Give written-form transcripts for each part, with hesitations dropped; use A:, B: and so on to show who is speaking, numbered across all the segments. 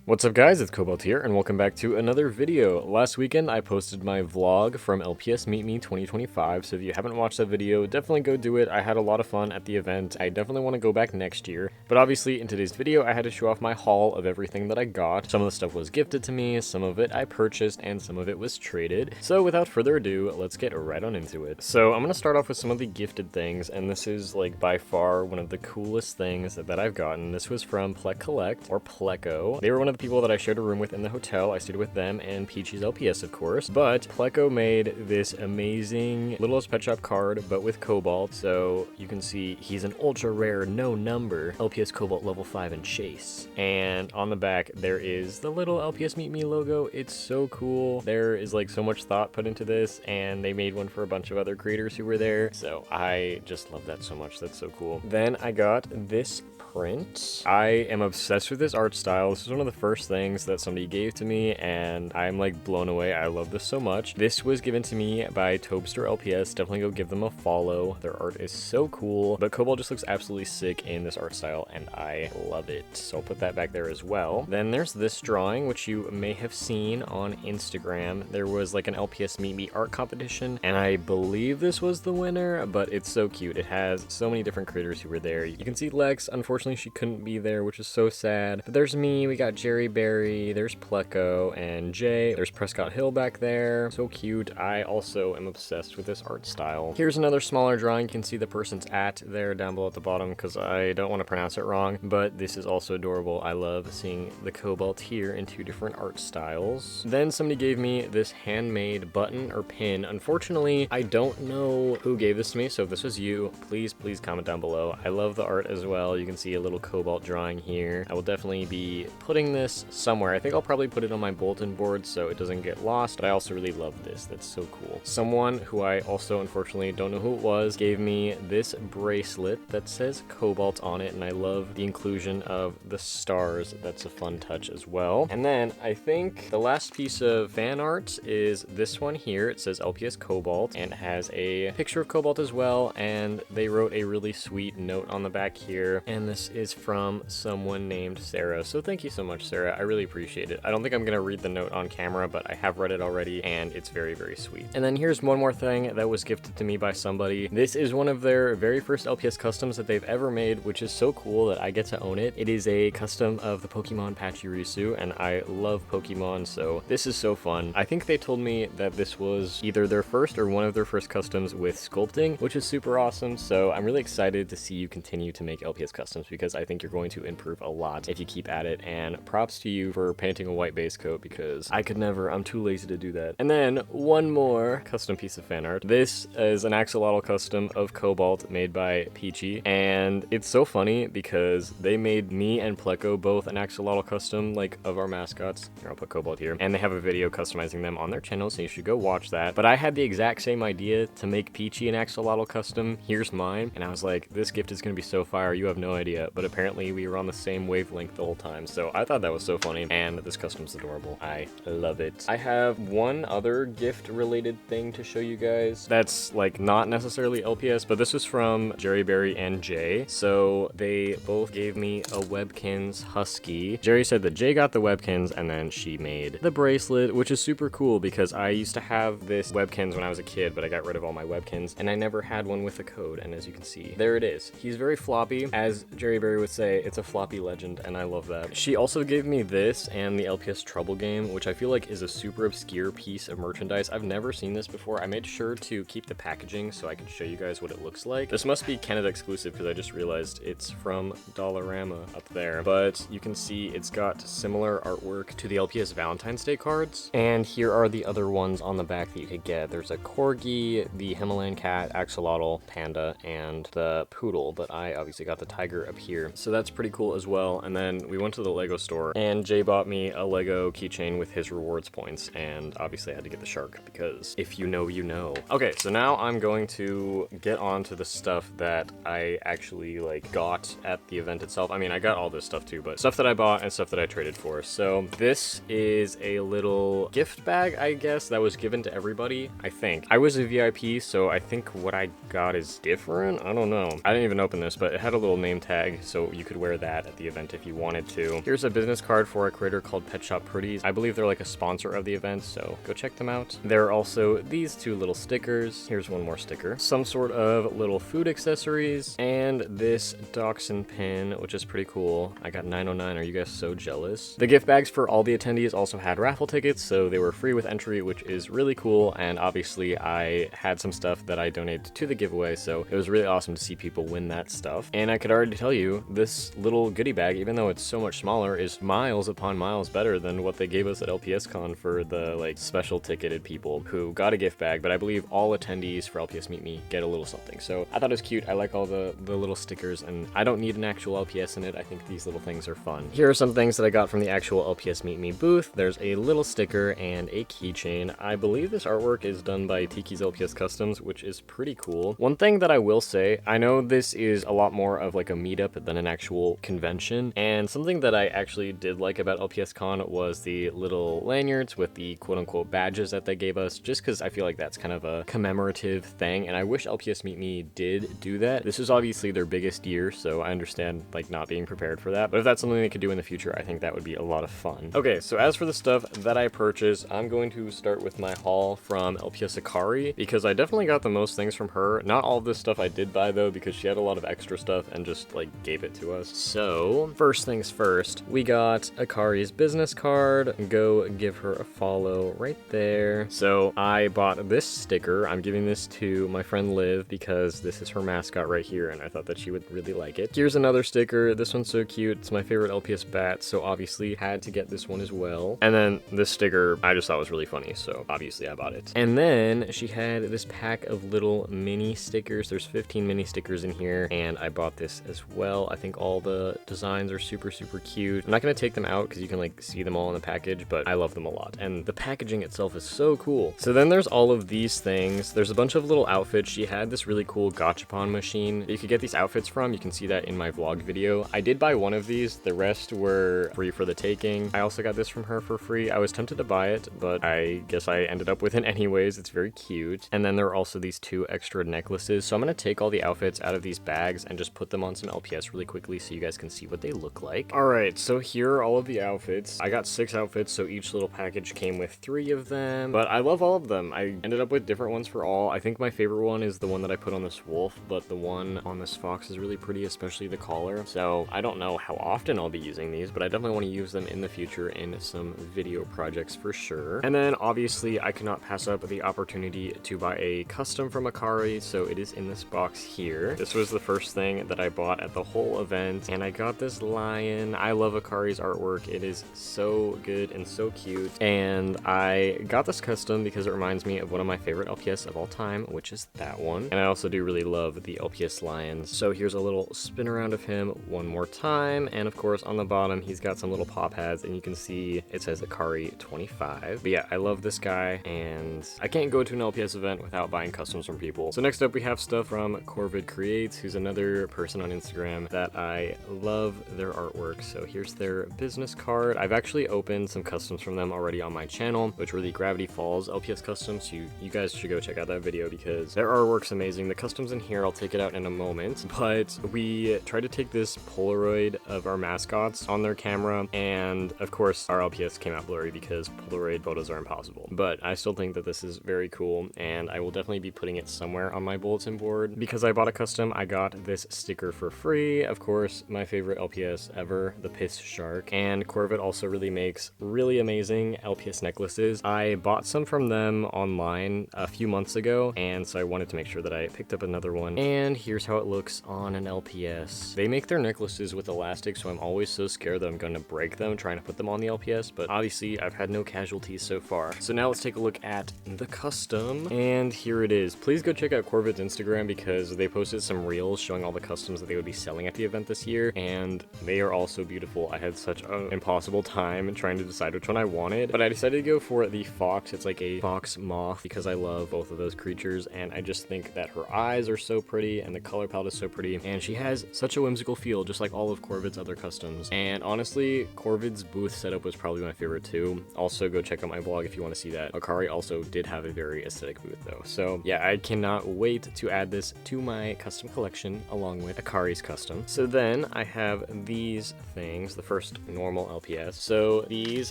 A: What's up guys, it's Cobalt here, and welcome back to another video. Last weekend I posted my vlog from LPS MeetMe 2025, so if you haven't watched that video, definitely go do it. I had a lot of fun at the event. I definitely want to go back next year. But obviously in today's video I had to show off my haul of everything that I got. Some of the stuff was gifted to me, some of it I purchased, and some of it was traded. So without further ado, let's get right on into it. So I'm going to start off with some of the gifted things, and this is like by far one of the coolest things that I've gotten. This was from Collect, or Pleco. They were one of the people that I shared a room with in the hotel. I stayed with them and Peachy's LPS, of course. But Pleco made this amazing Littlest Pet Shop card, but with Cobalt. So you can see he's an ultra rare, no number LPS Cobalt level 5 and Chase. And on the back, there is the little LPS Meet Me logo. It's so cool. There is like so much thought put into this, and they made one for a bunch of other creators who were there. So I just love that so much. That's so cool. Then I got this print. I am obsessed with this art style. This is one of the first things that somebody gave to me, and I'm like blown away. I love this so much. This was given to me by Stauber LPS. Definitely go give them a follow. Their art is so cool, but Cobalt just looks absolutely sick in this art style, and I love it. So I'll put that back there as well. Then there's this drawing, which you may have seen on Instagram. There was like an LPS Meet Me art competition, and I believe this was the winner, but it's so cute. It has so many different creators who were there. You can see Lex. Unfortunately, she couldn't be there, which is so sad. But there's me, we got Jerry Berry, there's Pleco and Jay, there's Prescott Hill back there. So cute. I also am obsessed with this art style. Here's another smaller drawing. You can see the person's at there down below at the bottom because I don't want to pronounce it wrong, but this is also adorable. I love seeing the Cobalt here in two different art styles. Then somebody gave me this handmade button or pin. Unfortunately, I don't know who gave this to me, so if this was you, please comment down below. I love the art as well. You can see a little Cobalt drawing here. I will definitely be putting this somewhere. I think I'll probably put it on my bulletin board so it doesn't get lost, but I also really love this. That's so cool. Someone who I also unfortunately don't know who it was gave me this bracelet that says Cobalt on it, and I love the inclusion of the stars. That's a fun touch as well. And then I think the last piece of fan art is this one here. It says LPS Cobalt and has a picture of Cobalt as well, and they wrote a really sweet note on the back here, and this is from someone named Sarah. So thank you so much, Sarah. I really appreciate it. I don't think I'm gonna read the note on camera, but I have read it already, and it's very, very sweet. And then here's one more thing that was gifted to me by somebody. This is one of their very first LPS customs that they've ever made, which is so cool that I get to own it. It is a custom of the Pokemon Pachirisu, and I love Pokemon, so this is so fun. I think they told me that this was either their first or one of their first customs with sculpting, which is super awesome. So I'm really excited to see you continue to make LPS customs, because I think you're going to improve a lot if you keep at it, and props to you for painting a white base coat, because I could never. I'm too lazy to do that. And then one more custom piece of fan art. This is an axolotl custom of Cobalt made by Peachy, and it's so funny because they made me and Pleco both an axolotl custom, like, of our mascots. Here, I'll put Cobalt here, and they have a video customizing them on their channel, so you should go watch that. But I had the exact same idea to make Peachy an axolotl custom. Here's mine, and I was like, this gift is gonna be so fire, you have no idea. But apparently we were on the same wavelength the whole time, so I thought that was so funny, and this custom's adorable. I love it. I have one other gift related thing to show you guys that's like not necessarily LPS, but this was from Jerry Berry and Jay. So they both gave me a Webkinz Husky. Jerry said that Jay got the Webkinz, and then she made the bracelet, which is super cool because I used to have this Webkinz when I was a kid, but I got rid of all my Webkinz, and I never had one with a code, and as you can see, there it is. He's very floppy. As Jerry Berry would say, it's a floppy legend, and I love that. She also gave me this and the LPS Trouble game, which I feel like is a super obscure piece of merchandise. I've never seen this before. I made sure to keep the packaging so I can show you guys what it looks like. This must be Canada exclusive because I just realized it's from Dollarama up there, but you can see it's got similar artwork to the LPS Valentine's Day cards, and here are the other ones on the back that you could get. There's a Corgi, the Himalayan cat, axolotl, panda, and the poodle, but I obviously got the tiger up here, so that's pretty cool as well. And then we went to the Lego store, and Jay bought me a Lego keychain with his rewards points, and obviously I had to get the shark because if you know, you know. Okay, so now I'm going to get on to the stuff that I actually like got at the event itself. I mean, I got all this stuff too, but stuff that I bought and stuff that I traded for. So this is a little gift bag, I guess, that was given to everybody. I think I was a VIP, so I think what I got is different. I don't know. I didn't even open this, but it had a little name tag, so you could wear that at the event if you wanted to. Here's a business business card for a creator called Pet Shop Pretties. I believe they're like a sponsor of the event, so go check them out. There are also these two little stickers. Here's one more sticker. Some sort of little food accessories, and this dachshund pin, which is pretty cool. I got 909. Are you guys so jealous? The gift bags for all the attendees also had raffle tickets, so they were free with entry, which is really cool. And obviously I had some stuff that I donated to the giveaway, so it was really awesome to see people win that stuff. And I could already tell you, this little goodie bag, even though it's so much smaller, is miles upon miles better than what they gave us at LPS Con for the like special ticketed people who got a gift bag. But I believe all attendees for LPS Meet Me get a little something. So I thought it was cute. I like all the little stickers, and I don't need an actual LPS in it. I think these little things are fun. Here are some things that I got from the actual LPS Meet Me booth. There's a little sticker and a keychain. I believe this artwork is done by Tiki's LPS Customs, which is pretty cool. One thing that I will say, I know this is a lot more of like a meetup than an actual convention, and something that I actually did like about LPS Con was the little lanyards with the quote-unquote badges that they gave us, just because I feel like that's kind of a commemorative thing, and I wish LPS Meet Me did do that. This is obviously their biggest year, so I understand like not being prepared for that, but if that's something they could do in the future, I think that would be a lot of fun. Okay, so as for the stuff that I purchased, I'm going to start with my haul from LPS Akari, because I definitely got the most things from her. Not all of this stuff I did buy though, because she had a lot of extra stuff and just like gave it to us. So first things first, we got Akari's business card. Go give her a follow right there. So I bought this sticker. I'm giving this to my friend Liv because this is her mascot right here, and I thought that she would really like it. Here's another sticker. This one's so cute. It's my favorite LPS bat, so obviously had to get this one as well. And then this sticker I just thought was really funny, so obviously I bought it. And then she had this pack of little mini stickers. There's 15 mini stickers in here, and I bought this as well. I think all the designs are super cute. I'm not gonna take them out because you can like see them all in the package, but I love them a lot, and the packaging itself is so cool. So then there's all of these things. There's a bunch of little outfits. She had this really cool gachapon machine that you could get these outfits from. You can see that in my vlog video. I did buy one of these. The rest were free for the taking. I also got this from her for free. I was tempted to buy it, but I guess I ended up with it anyways. It's very cute. And then there are also these two extra necklaces. So I'm gonna take all the outfits out of these bags and just put them on some LPS really quickly so you guys can see what they look like. All right, so here are all of the outfits. I got 6 outfits, so each little package came with 3 of them, but I love all of them. I ended up with different ones for all. I think my favorite one is the one that I put on this wolf, but the one on this fox is really pretty, especially the collar. So I don't know how often I'll be using these, but I definitely want to use them in the future in some video projects for sure. And then obviously I cannot pass up the opportunity to buy a custom from Akari, so it is in this box here. This was the first thing that I bought at the whole event, and I got this lion. I love Akari's artwork. It is so good and so cute, and I got this custom because it reminds me of one of my favorite LPS of all time, which is that one. And I also do really love the LPS lions. So here's a little spin around of him one more time, and of course on the bottom he's got some little paw pads, and you can see it says Akari 25. But yeah, I love this guy, and I can't go to an LPS event without buying customs from people. So next up we have stuff from Corvid Creates, who's another person on Instagram that I love their artwork. So here's their business card. I've actually opened some customs from them already on my channel, which were the Gravity Falls LPS customs. So you guys should go check out that video because their artwork's amazing. The customs in here, I'll take it out in a moment, but we tried to take this Polaroid of our mascots on their camera, and of course our LPS came out blurry because Polaroid photos are impossible. But I still think that this is very cool, and I will definitely be putting it somewhere on my bulletin board. Because I bought a custom, I got this sticker for free. Of course, my favorite LPS ever, the Piss Shark. And Corvid also really makes really amazing LPS necklaces. I bought some from them online a few months ago, and so I wanted to make sure that I picked up another one. And here's how it looks on an LPS. They make their necklaces with elastic, so I'm always so scared that I'm going to break them trying to put them on the LPS, but obviously I've had no casualties so far. So now let's take a look at the custom, and here it is. Please go check out Corvid's Instagram because they posted some reels showing all the customs that they would be selling at the event this year, and they are all so beautiful. I had such an impossible time trying to decide which one I wanted, but I decided to go for the fox. It's like a fox moth because I love both of those creatures, and I just think that her eyes are so pretty and the color palette is so pretty, and she has such a whimsical feel just like all of Corvid's other customs. And honestly, Corvid's booth setup was probably my favorite too. Also go check out my vlog if you want to see that. Akari also did have a very aesthetic booth though. So yeah, I cannot wait to add this to my custom collection along with Akari's custom. So then I have these things. The first first normal LPS. So these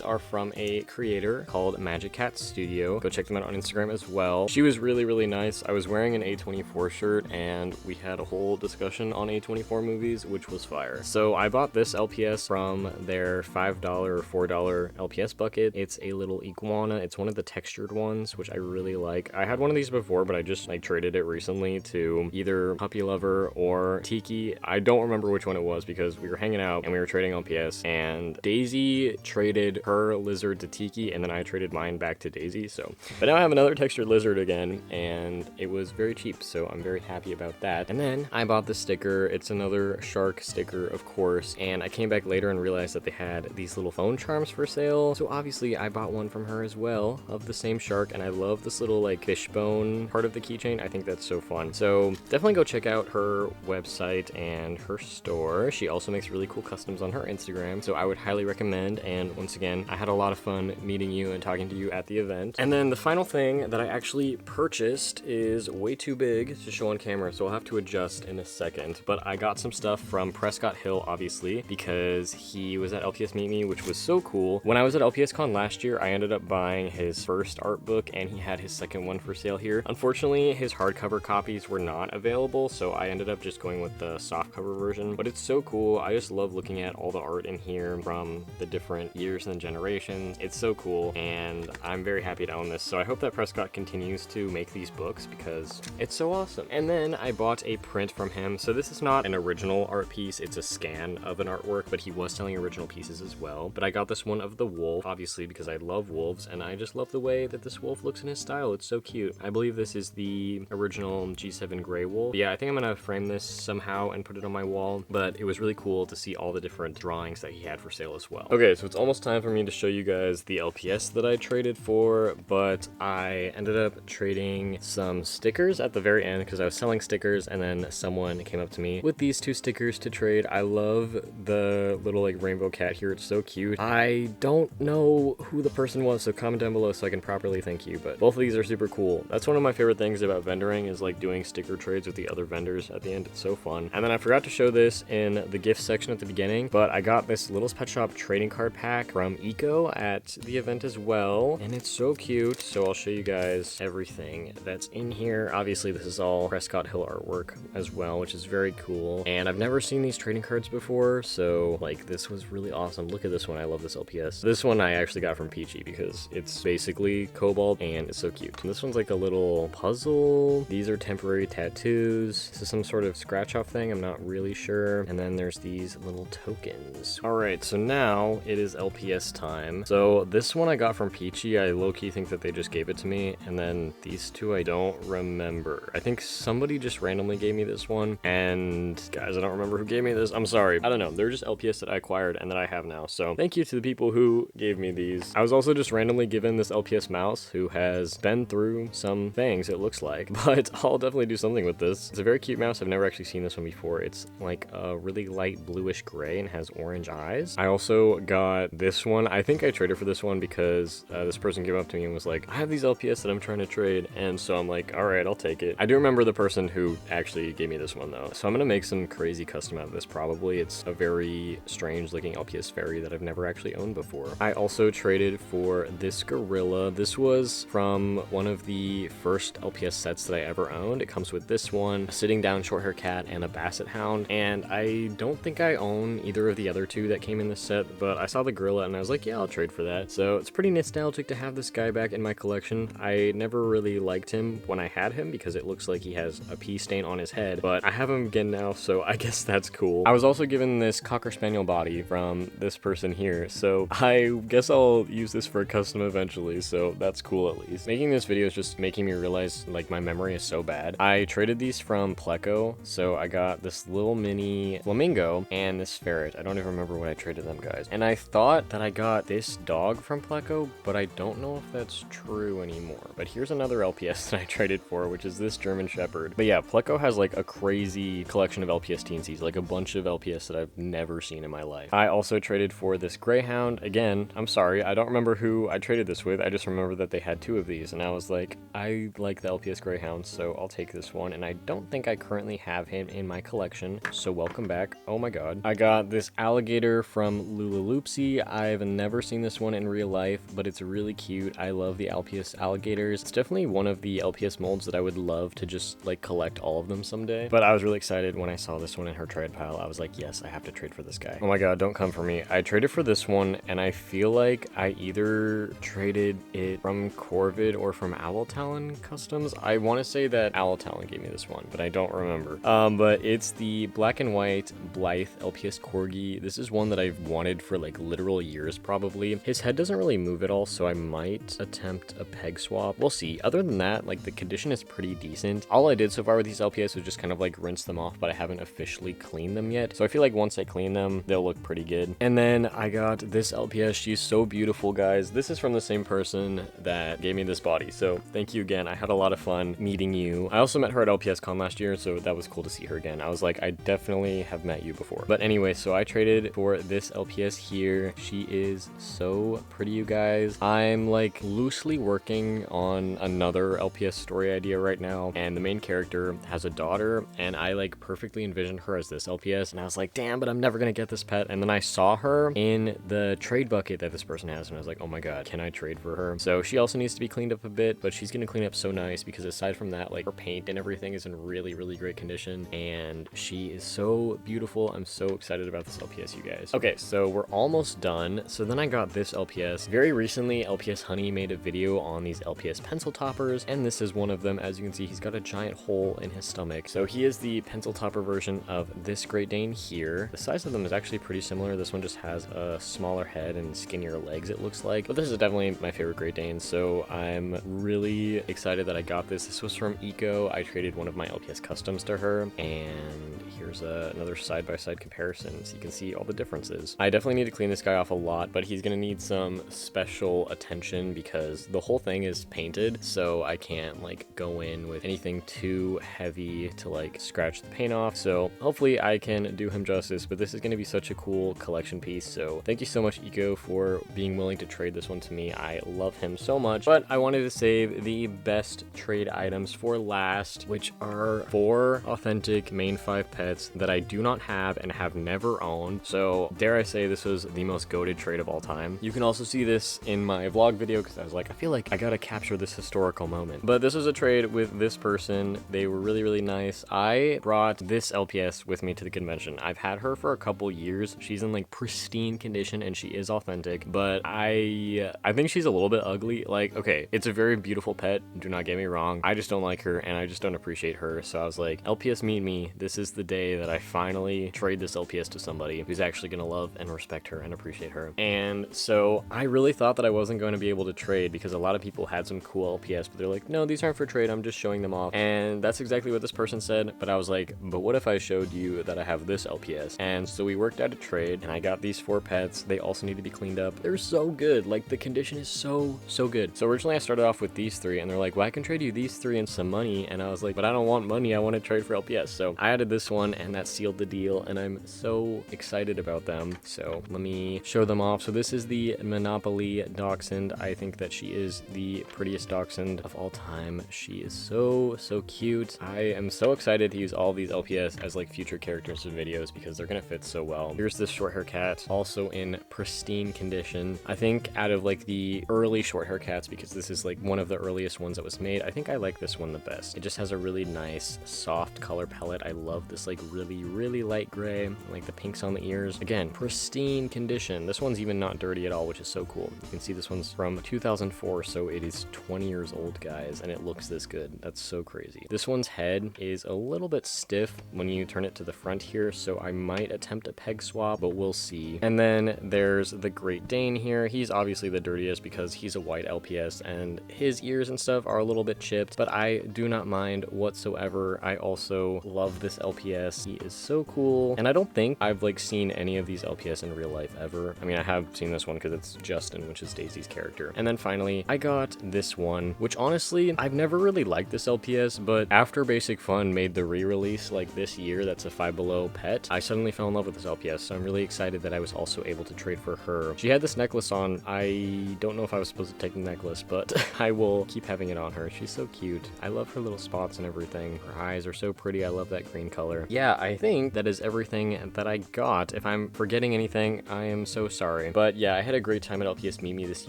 A: are from a creator called Magic Cat Studio. Go check them out on Instagram as well. She was really, really nice. I was wearing an A24 shirt and we had a whole discussion on A24 movies, which was fire. So I bought this LPS from their $5 or $4 LPS bucket. It's a little iguana. It's one of the textured ones, which I really like. I had one of these before, but I just like traded it recently to either Puppy Lover or Tiki. I don't remember which one it was because we were hanging out and we were trading LPS, and Daisy traded her lizard to Tiki and then I traded mine back to Daisy. So, but now I have another textured lizard again and it was very cheap, so I'm very happy about that. And then I bought the sticker. It's another shark sticker, of course, and I came back later and realized that they had these little phone charms for sale. So obviously I bought one from her as well of the same shark, and I love this little like fishbone part of the keychain. I think that's so fun. So definitely go check out her website and her store. She also makes really cool customs on her Instagram, so I would highly recommend. And once again, I had a lot of fun meeting you and talking to you at the event. And then the final thing that I actually purchased is way too big to show on camera, so I'll have to adjust in a second. But I got some stuff from Prescott Hill, obviously, because he was at LPS Meet Me, which was so cool. When I was at LPS Con last year, I ended up buying his first art book, and he had his second one for sale here. Unfortunately, his hardcover copies were not available, so I ended up just going with the softcover version. But it's so cool. I just love looking at all the art in here from the different years and generations. It's so cool, and I'm very happy to own this. So I hope that Prescott continues to make these books because it's so awesome. And then I bought a print from him. So this is not an original art piece, it's a scan of an artwork, but he was selling original pieces as well. But I got this one of the wolf, obviously, because I love wolves, and I just love the way that this wolf looks in his style. It's so cute. I believe this is the original G7 gray wolf. But yeah, I think I'm gonna frame this somehow and put it on my wall, but it was really cool to see all the different drawings that he had for sale as well. Okay, so it's almost time for me to show you guys the LPS that I traded for, but I ended up trading some stickers at the very end because I was selling stickers, and then someone came up to me with these two stickers to trade. I love the little like rainbow cat here. It's so cute. I don't know who the person was, so comment down below so I can properly thank you, but both of these are super cool. That's one of my favorite things about vendoring is like doing sticker trades with the other vendors at the end. It's so fun. And then I forgot to show this in the gift section at the beginning, but I got this Littlest Pet Shop trading card pack from Eco at the event as well, and it's so cute. So I'll show you guys everything that's in here. Obviously this is all Prescott Hill artwork as well, which is very cool, and I've never seen these trading cards before, so like this was really awesome. Look at this one. I love this LPS. This one I actually got from Peachy because it's basically Cobalt and it's so cute. And this one's like a little puzzle. These are temporary tattoos. This is some sort of scratch off thing, I'm not really sure. And then there's these little tokens. All right, so now it is LPS time. So this one I got from Peachy. I low-key think that they just gave it to me, and then these two I don't remember. I think somebody just randomly gave me this one, and guys, I don't remember who gave me this. I'm sorry. I don't know. They're just LPS that I acquired and that I have now. So thank you to the people who gave me these. I was also just randomly given this LPS mouse who has been through some things, it looks like, but I'll definitely do something with this. It's a very cute mouse. I've never actually seen this one before. It's like a really light bluish gray and has orange eyes. I also got this one. I think I traded for this one because this person came up to me and was like, I have these LPS that I'm trying to trade, and so I'm like, all right, I'll take it. I do remember the person who actually gave me this one though, so I'm gonna make some crazy custom out of this probably. It's a very strange looking LPS fairy that I've never actually owned before. I also traded for this gorilla. This was from one of the first LPS sets that I ever owned. It comes with this one, a sitting down short hair cat, and a basset hound, and I don't think I own either of the other two that came in this set, but I saw the gorilla and I was like, yeah, I'll trade for that. So it's pretty nostalgic to have this guy back in my collection. I never really liked him when I had him because it looks like he has a pee stain on his head, but I have him again now, so I guess that's cool. I was also given this Cocker Spaniel body from this person here, so I guess I'll use this for a custom eventually, so that's cool at least. Making this video is just making me realize like my memory is so bad. I traded these from Pleco, so I got this little mini flamingo and this ferret. I don't even remember what I traded them, guys. And I thought that I got this dog from Pleco, but I don't know if that's true anymore. But here's another LPS that I traded for, which is this German Shepherd. But yeah, Pleco has like a crazy collection of LPS teensies, like a bunch of LPS that I've never seen in my life. I also traded for this Greyhound. Again, I'm sorry, I don't remember who I traded this with. I just remember that they had two of these, and I was like, I like the LPS Greyhound, so I'll take this one. And I don't think I currently have him in my collection, so welcome back. Oh my god. I got this alligator alligator from Lulaloopsy. I've never seen this one in real life, but it's really cute. I love the LPS alligators. It's definitely one of the LPS molds that I would love to just like collect all of them someday. But I was really excited when I saw this one in her trade pile. I was like, yes, I have to trade for this guy. Oh my god, don't come for me. I traded for this one, and I feel like I either traded it from Corvid or from Owl Talon Customs. I want to say that Owl Talon gave me this one, but I don't remember. But it's the black and white Blythe LPS Corgi. This is one that I've wanted for like literal years probably. His head doesn't really move at all, so I might attempt a peg swap. We'll see. Other than that, like the condition is pretty decent. All I did so far with these LPS was just kind of like rinse them off, but I haven't officially cleaned them yet. So I feel like once I clean them, they'll look pretty good. And then I got this LPS. She's so beautiful, guys. This is from the same person that gave me this body. So thank you again. I had a lot of fun meeting you. I also met her at LPS Con last year, so that was cool to see her again. I was like, I definitely have met you before. But anyway, so I traded for this LPS here. She is so pretty, you guys. I'm like loosely working on another LPS story idea right now, and the main character has a daughter, and I like perfectly envisioned her as this LPS, and I was like, damn, but I'm never gonna get this pet. And then I saw her in the trade bucket that this person has, and I was like, oh my god, can I trade for her? So she also needs to be cleaned up a bit, but she's gonna clean up so nice, because aside from that, like her paint and everything is in really, really great condition, and she is so beautiful. I'm so excited about this LPS, you guys. Okay, so we're almost done. So then I got this LPS. Very recently, LPS Honey made a video on these LPS pencil toppers, and this is one of them. As you can see, he's got a giant hole in his stomach. So he is the pencil topper version of this Great Dane here. The size of them is actually pretty similar. This one just has a smaller head and skinnier legs, it looks like. But this is definitely my favorite Great Dane, so I'm really excited that I got this. This was from Eco. I traded one of my LPS customs to her, and here's another side-by-side comparison so you can see all the differences. I definitely need to clean this guy off a lot, but he's gonna need some special attention because the whole thing is painted, so I can't like go in with anything too heavy to like scratch the paint off. So hopefully I can do him justice, but this is gonna be such a cool collection piece. So thank you so much, Eco, for being willing to trade this one to me. I love him so much, but I wanted to save the best trade items for last, which are 4 authentic main 5 pets that I do not have and have never owned. So dare I say this was the most goated trade of all time. You can also see this in my vlog video because I was like, I feel like I gotta capture this historical moment. But this was a trade with this person. They were really, really nice. I brought this LPS with me to the convention. I've had her for a couple years. She's in like pristine condition and she is authentic, but I think she's a little bit ugly. Like, okay, it's a very beautiful pet, do not get me wrong. I just don't like her and I just don't appreciate her. So I was like, LPS Meet Me, this is the day that I finally trade this LPS to somebody who's actually gonna love and respect her and appreciate her. And so I really thought that I wasn't going to be able to trade because a lot of people had some cool LPS, but they're like, no, these aren't for trade, I'm just showing them off. And that's exactly what this person said, but I was like, but what if I showed you that I have this LPS? And so we worked out a trade and I got these 4 pets. They also need to be cleaned up. They're so good. Like the condition is so good. So originally I started off with these 3 and they're like, well, I can trade you these 3 and some money. And I was like, but I don't want money. I want to trade for LPS. So I added this one and that sealed the deal. And I'm so excited about them. So let me show them off. So this is the Monopoly Dachshund. I think that she is the prettiest Dachshund of all time. She is so cute. I am so excited to use all these LPS as like future characters in videos because they're gonna fit so well. Here's this short hair cat, also in pristine condition. I think out of like the early short hair cats, because this is like one of the earliest ones that was made, I think I like this one the best. It just has a really nice soft color palette. I love this like really light gray, like the pinks on the ears. Again, pristine condition. This one's even not dirty at all, which is so cool. You can see this one's from 2004, so it is 20 years old, guys, and it looks this good. That's so crazy. This one's head is a little bit stiff when you turn it to the front here, so I might attempt a peg swap, but we'll see. And then there's the Great Dane here. He's obviously the dirtiest because he's a white LPS and his ears and stuff are a little bit chipped, but I do not mind whatsoever. I also love this LPS. He is so cool, and I don't think I've like seen any of these LPS in real life ever. I mean, I have seen this one because it's Justin, which is Daisy's character. And then finally, I got this one, which honestly, I've never really liked this LPS, but after Basic Fun made the re-release like this year, that's a 5 Below pet, I suddenly fell in love with this LPS, so I'm really excited that I was also able to trade for her. She had this necklace on. I don't know if I was supposed to take the necklace, but I will keep having it on her. She's so cute. I love her little spots and everything. Her eyes are so pretty. I love that green color. Yeah, I think that is everything that I got. If I'm forgetting anything, I am so sorry. But yeah, I had a great time at LPS MeetMe this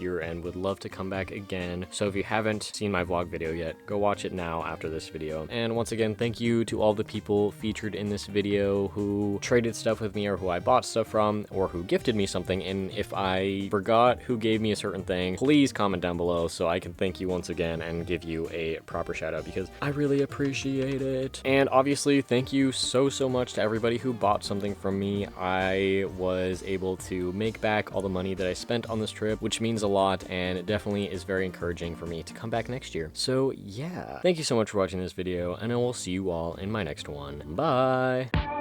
A: year and would love to come back again. So if you haven't seen my vlog video yet, go watch it now after this video. And once again, thank you to all the people featured in this video who traded stuff with me or who I bought stuff from or who gifted me something. And if I forgot who gave me a certain thing, please comment down below so I can thank you once again and give you a proper shout out because I really appreciate it. And obviously, thank you so much to everybody who bought something from me. I was able to make back all the money that I spent on this trip, which means a lot and it definitely is very encouraging for me to come back next year. So yeah, thank you so much for watching this video and I will see you all in my next one. Bye!